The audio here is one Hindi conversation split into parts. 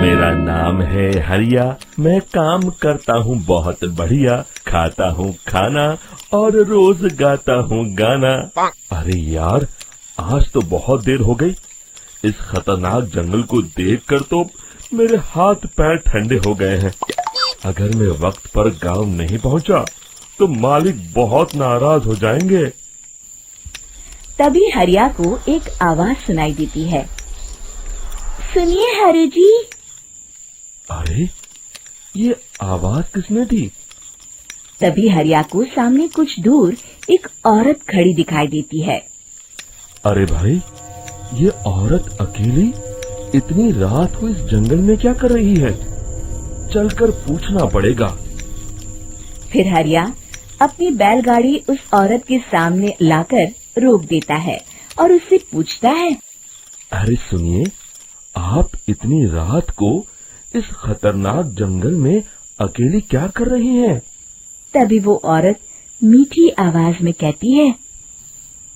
मेरा नाम है हरिया, मैं काम करता हूँ बहुत बढ़िया, खाता हूँ खाना और रोज गाता हूँ गाना। अरे यार, आज तो बहुत देर हो गई। इस खतरनाक जंगल को देखकर तो मेरे हाथ पैर ठंडे हो गए हैं। अगर मैं वक्त पर गांव नहीं पहुंचा तो मालिक बहुत नाराज हो जाएंगे। तभी हरिया को एक आवाज सुनाई देती है। सुनिए हरु जी। अरे, ये आवाज किसने दी? तभी हरिया को सामने कुछ दूर एक औरत खड़ी दिखाई देती है। अरे भाई, ये औरत अकेली इतनी रात को इस जंगल में क्या कर रही है? चलकर पूछना पड़ेगा। फिर हरिया अपनी बैलगाड़ी उस औरत के सामने लाकर रोक देता है और उससे पूछता है। अरे सुनिए, आप इतनी रात को इस खतरनाक जंगल में अकेली क्या कर रही हैं? तभी वो औरत मीठी आवाज में कहती है,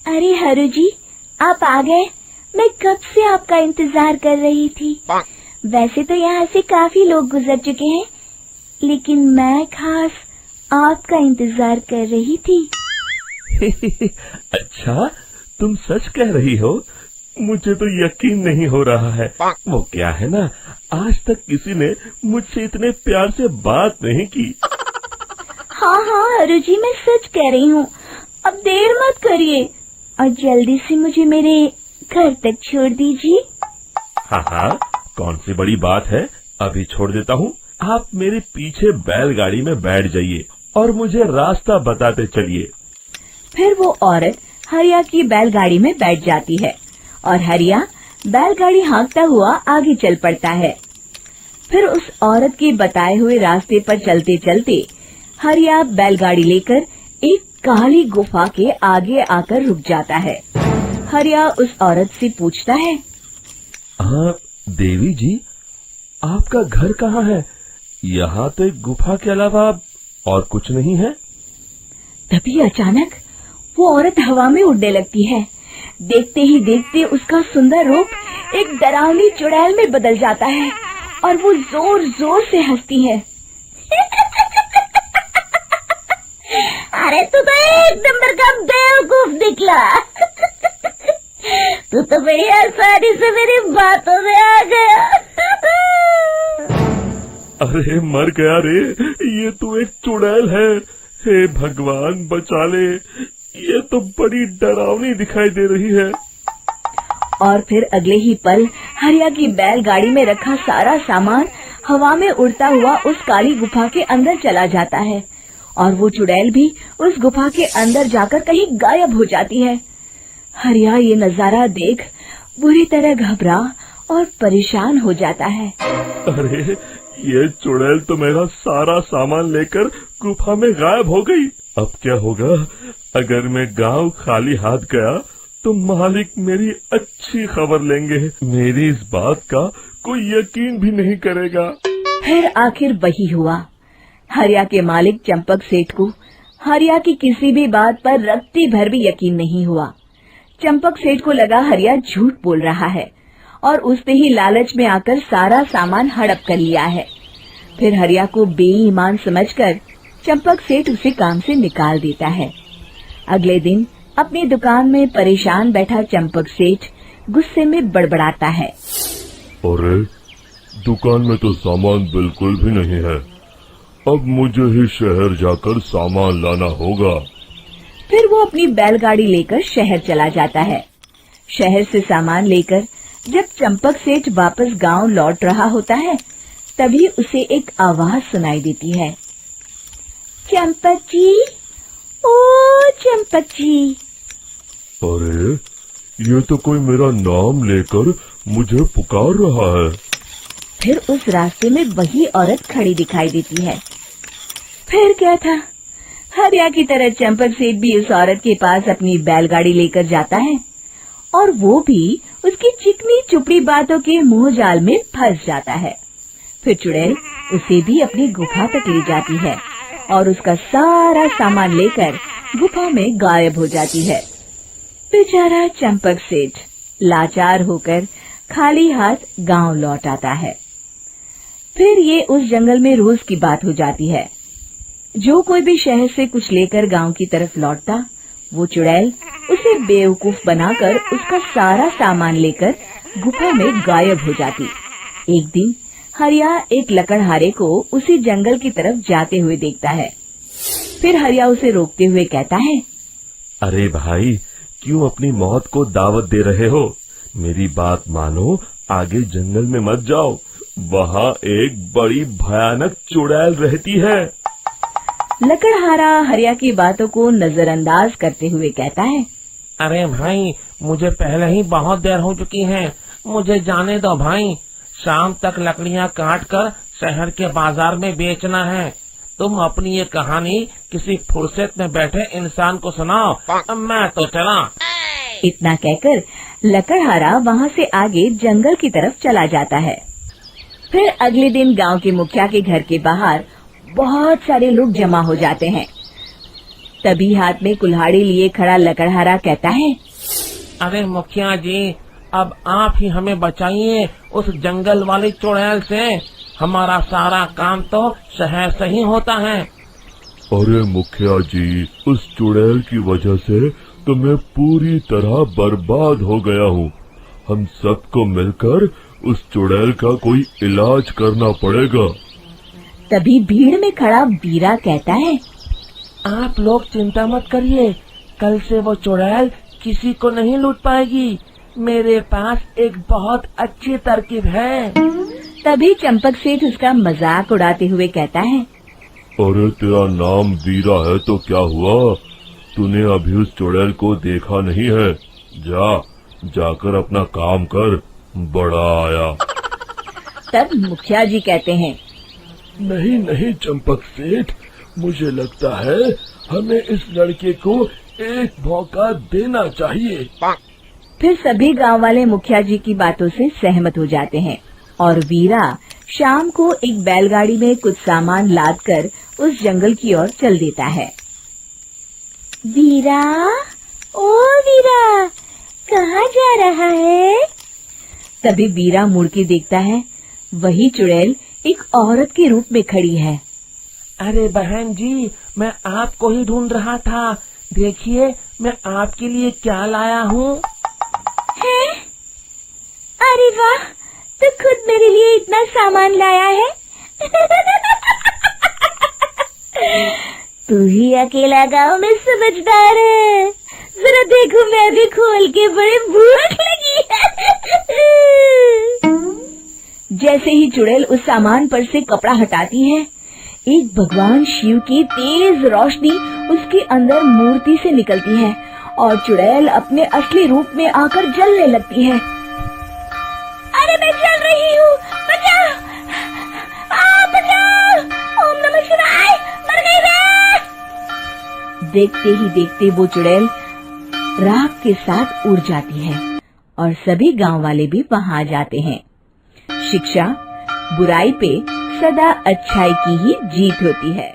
अरे हरु जी, आप आ गए। मैं कब से आपका इंतजार कर रही थी। वैसे तो यहाँ से काफी लोग गुजर चुके हैं, लेकिन मैं खास आपका इंतजार कर रही थी। अच्छा, तुम सच कह रही हो? मुझे तो यकीन नहीं हो रहा है। वो क्या है ना, आज तक किसी ने मुझसे इतने प्यार से बात नहीं की। हाँ हाँ हरु जी, मैं सच कह रही हूँ। अब देर मत करिए और जल्दी से मुझे मेरे घर तक छोड़ दीजिए। हाँ हाँ, कौन सी बड़ी बात है, अभी छोड़ देता हूँ। आप मेरे पीछे बैलगाड़ी में बैठ जाइए और मुझे रास्ता बताते चलिए। फिर वो औरत हरिया की बैलगाड़ी में बैठ जाती है और हरिया बैलगाड़ी हाँकता हुआ आगे चल पड़ता है। फिर उस औरत के बताए हुए रास्ते पर चलते चलते हरिया बैलगाड़ी लेकर एक काली गुफा के आगे आकर रुक जाता है। हरिया उस औरत से पूछता है, हाँ देवी जी, आपका घर कहाँ है? यहाँ तो एक गुफा के अलावा और कुछ नहीं है। तभी अचानक वो औरत हवा में उड़ने लगती है। देखते ही देखते उसका सुंदर रूप एक डरावनी चुड़ैल में बदल जाता है और वो जोर जोर से हंसती है। अरे तू तो एक नंबर का बेवकूफ निकला। तू तो बड़ी आसानी से मेरी बातों में आ गया। अरे मर गया रे, ये तो एक चुड़ैल है। हे भगवान बचा ले, ये तो बड़ी डरावनी दिखाई दे रही है। और फिर अगले ही पल हरिया की बैलगाड़ी में रखा सारा सामान हवा में उड़ता हुआ उस काली गुफा के अंदर चला जाता है और वो चुड़ैल भी उस गुफा के अंदर जाकर कहीं गायब हो जाती है। हरिया ये नजारा देख बुरी तरह घबरा और परेशान हो जाता है। अरे, ये चुड़ैल तो मेरा सारा सामान लेकर गुफा में गायब हो गई। अब क्या होगा? अगर मैं गांव खाली हाथ गया तो मालिक मेरी अच्छी खबर लेंगे। मेरी इस बात का कोई यकीन भी नहीं करेगा। फिर आखिर वही हुआ। हरिया के मालिक चंपक सेठ को हरिया की किसी भी बात पर रत्ती भर भी यकीन नहीं हुआ। चंपक सेठ को लगा हरिया झूठ बोल रहा है और उसने ही लालच में आकर सारा सामान हड़प कर लिया है। फिर हरिया को बेईमान समझकर चंपक सेठ उसे काम से निकाल देता है। अगले दिन अपनी दुकान में परेशान बैठा चंपक सेठ गुस्से में बड़बड़ाता है। अरे, दुकान में तो सामान बिल्कुल भी नहीं है। अब मुझे ही शहर जाकर सामान लाना होगा। फिर वो अपनी बैलगाड़ी लेकर शहर चला जाता है। शहर से सामान लेकर जब चंपक सेठ वापस गांव लौट रहा होता है, तभी उसे एक आवाज सुनाई देती है। चंपक जी, ओ चंपक जी। अरे, ये तो कोई मेरा नाम लेकर मुझे पुकार रहा है। फिर उस रास्ते में वही औरत खड़ी दिखाई देती है। फिर क्या था, हरिया की तरह चंपक सेठ भी उस औरत के पास अपनी बैलगाड़ी लेकर जाता है और वो भी उसकी चिकनी चुपड़ी बातों के मुंह जाल में फंस जाता है। फिर चुड़ैल उसे भी अपनी गुफा तक ले जाती है और उसका सारा सामान लेकर गुफा में गायब हो जाती है। बेचारा चंपक सेठ लाचार होकर खाली हाथ गांव लौट आता है। फिर ये उस जंगल में रोज की बात हो जाती है। जो कोई भी शहर से कुछ लेकर गांव की तरफ लौटता, वो चुड़ैल उसे बेवकूफ बनाकर उसका सारा सामान लेकर गुफा में गायब हो जाती। एक दिन हरिया एक लकड़हारे को उसी जंगल की तरफ जाते हुए देखता है। फिर हरिया उसे रोकते हुए कहता है, अरे भाई, क्यों अपनी मौत को दावत दे रहे हो? मेरी बात मानो, आगे जंगल में मत जाओ, वहाँ एक बड़ी भयानक चुड़ैल रहती है। लकड़हारा हरिया की बातों को नजरअंदाज करते हुए कहता है, अरे भाई, मुझे पहले ही बहुत देर हो चुकी है, मुझे जाने दो भाई। शाम तक लकड़ियाँ काट कर शहर के बाजार में बेचना है। तुम अपनी ये कहानी किसी फुर्सत में बैठे इंसान को सुनाओ, मैं तो चला। इतना कहकर लकड़हारा वहाँ से आगे जंगल की तरफ चला जाता है। फिर अगले दिन गांव के मुखिया के घर के बाहर बहुत सारे लोग जमा हो जाते हैं। तभी हाथ में कुल्हाड़ी लिए खड़ा लकड़हारा कहता है, अरे मुखिया जी, अब आप ही हमें बचाइए उस जंगल वाली चुड़ैल से। हमारा सारा काम तो शहर से ही होता है। अरे मुखिया जी, उस चुड़ैल की वजह से तो मैं पूरी तरह बर्बाद हो गया हूँ। हम सबको मिलकर उस चुड़ैल का कोई इलाज करना पड़ेगा। तभी भीड़ में खड़ा वीरा कहता है, आप लोग चिंता मत करिए, कल से वो चुड़ैल किसी को नहीं लूट पाएगी। मेरे पास एक बहुत अच्छी तरकीब है। तभी चंपक सेठ उसका मजाक उड़ाते हुए कहता है, अरे तेरा नाम वीरा है तो क्या हुआ? तूने अभी उस चुड़ैल को देखा नहीं है? जाकर अपना काम कर, बड़ा आया। तब मुखिया जी कहते हैं, नहीं चंपक सेठ, मुझे लगता है हमें इस लड़के को एक मौका देना चाहिए। फिर सभी गांव वाले मुखिया जी की बातों से सहमत हो जाते हैं और वीरा शाम को एक बैलगाड़ी में कुछ सामान लादकर उस जंगल की ओर चल देता है। वीरा, ओ वीरा, कहाँ जा रहा है? तभी वीरा मुड़ के देखता है, वही चुड़ैल एक औरत के रूप में खड़ी है। अरे बहन जी, मैं आपको ही ढूंढ रहा था। देखिए, मैं आपके लिए क्या लाया हूँ। हैं? अरे वाह, तो खुद मेरे लिए इतना सामान लाया है। तू ही अकेला गांव में समझदार है। जरा देखो, मैं भी खोल के, बड़े भूख लगी है। जैसे ही चुड़ैल उस सामान पर से कपड़ा हटाती है, एक भगवान शिव की तेज रोशनी उसके अंदर मूर्ति से निकलती है और चुड़ैल अपने असली रूप में आकर जलने लगती है। अरे मैं जल रही हूँ, बचाओ! बचाओ! ओम नमः शिवाय, मर गई मैं! देखते ही देखते वो चुड़ैल राख के साथ उड़ जाती है और सभी गांव वाले भी वहां जाते हैं। शिक्षा बुराई पे सदा अच्छाई की ही जीत होती है।